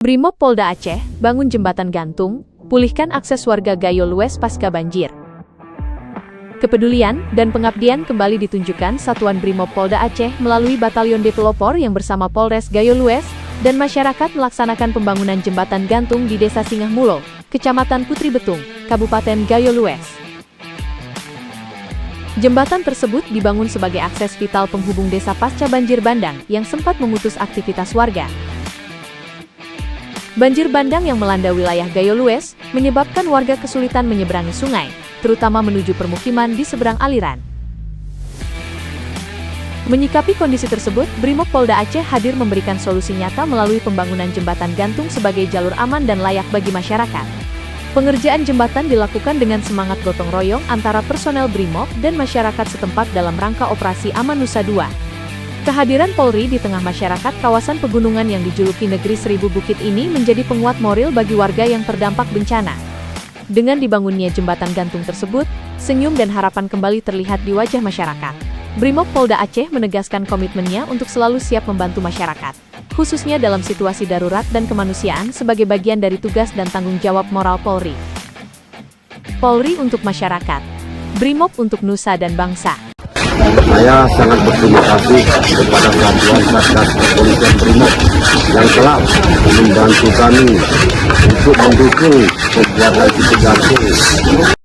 Brimob Polda Aceh, bangun jembatan gantung, pulihkan akses warga Gayo Lues pasca banjir. Kepedulian dan pengabdian kembali ditunjukkan Satuan Brimob Polda Aceh melalui Batalion D Pelopor yang bersama Polres Gayo Lues dan masyarakat melaksanakan pembangunan jembatan gantung di Desa Singah Mulo, Kecamatan Putri Betung, Kabupaten Gayo Lues. Jembatan tersebut dibangun sebagai akses vital penghubung desa pasca banjir bandang yang sempat memutus aktivitas warga. Banjir bandang yang melanda wilayah Gayo Lues menyebabkan warga kesulitan menyeberangi sungai, terutama menuju permukiman di seberang aliran. Menyikapi kondisi tersebut, Brimob Polda Aceh hadir memberikan solusi nyata melalui pembangunan jembatan gantung sebagai jalur aman dan layak bagi masyarakat. Pengerjaan jembatan dilakukan dengan semangat gotong royong antara personel Brimob dan masyarakat setempat dalam rangka Operasi Aman Nusa Dua. Kehadiran Polri di tengah masyarakat kawasan pegunungan yang dijuluki Negeri Seribu Bukit ini menjadi penguat moral bagi warga yang terdampak bencana. Dengan dibangunnya jembatan gantung tersebut, senyum dan harapan kembali terlihat di wajah masyarakat. Brimob Polda Aceh menegaskan komitmennya untuk selalu siap membantu masyarakat, khususnya dalam situasi darurat dan kemanusiaan sebagai bagian dari tugas dan tanggung jawab moral Polri. Polri untuk masyarakat, Brimob untuk nusa dan bangsa. Saya sangat berterima kasih kepada Satuan Satgas Kepolisian Brimob yang telah membantu kami untuk mendukung pembuatan titik gantung.